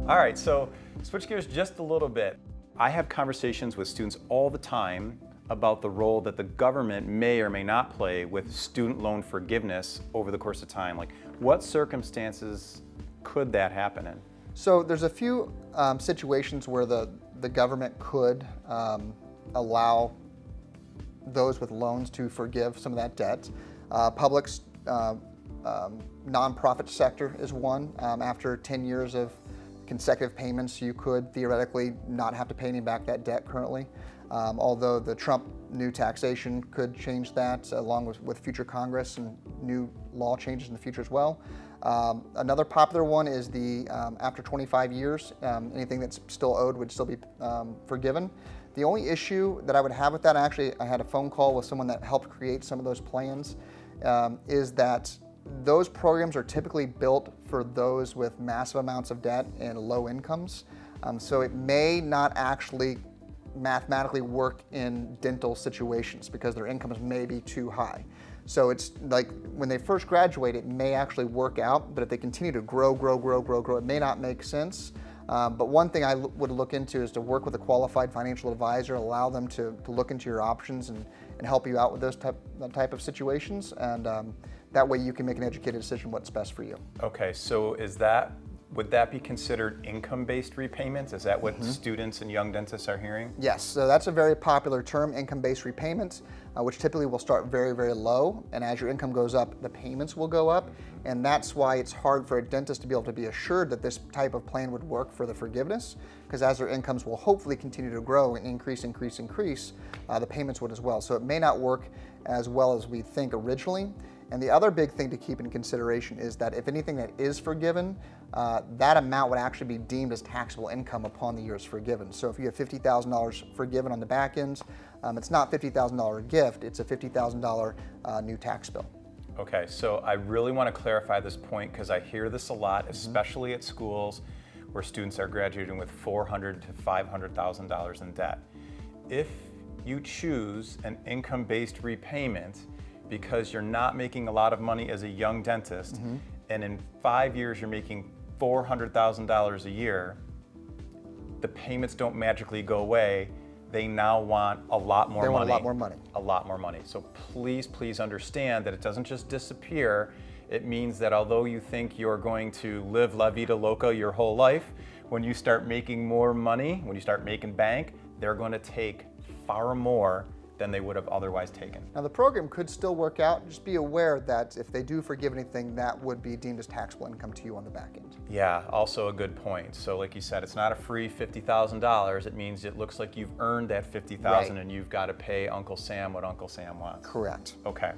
All right, so switch gears just a little bit. I have conversations with students all the time about the role that the government may or may not play with student loan forgiveness over the course of time. Like, what circumstances could that happen in? So there's a few situations where the government could allow those with loans to forgive some of that debt. Public's nonprofit sector is one. After 10 years of consecutive payments, you could theoretically not have to pay any back that debt currently. Although the Trump new taxation could change that along with future Congress and new law changes in the future as well. Another popular one is the after 25 years, anything that's still owed would still be forgiven. The only issue that I would have with that, actually I had a phone call with someone that helped create some of those plans, is that those programs are typically built for those with massive amounts of debt and low incomes. So it may not actually mathematically work in dental situations because their incomes may be too high. So it's like when they first graduate, it may actually work out, but if they continue to grow, it may not make sense. But one thing I would look into is to work with a qualified financial advisor, allow them to look into your options and help you out with those type of situations. And that way you can make an educated decision what's best for you. Okay, so would that be considered income-based repayments? Is that what students and young dentists are hearing? Yes, so that's a very popular term, income-based repayments, which typically will start very, very low. And as your income goes up, the payments will go up. And that's why it's hard for a dentist to be able to be assured that this type of plan would work for the forgiveness, because as their incomes will hopefully continue to grow and increase, the payments would as well. So it may not work as well as we think originally. And the other big thing to keep in consideration is that if anything that is forgiven, that amount would actually be deemed as taxable income upon the years forgiven. So if you have $50,000 forgiven on the back end, it's not $50,000 gift, it's a $50,000 new tax bill. Okay, so I really want to clarify this point because I hear this a lot, especially at schools where students are graduating with $400,000 to $500,000 in debt. If you choose an income-based repayment because you're not making a lot of money as a young dentist, and in 5 years you're making $400,000 a year, the payments don't magically go away. They now want a lot more money. They want a lot more money. A lot more money. So please understand that it doesn't just disappear. It means that although you think you're going to live la vida loca your whole life, when you start making more money, when you start making bank, they're going to take far more than they would have otherwise taken. Now the program could still work out. Just be aware that if they do forgive anything, that would be deemed as taxable income to you on the back end. Yeah, also a good point. So like you said, it's not a free $50,000. It means it looks like you've earned that $50,000 and you've got to pay Uncle Sam what Uncle Sam wants. Correct. Okay.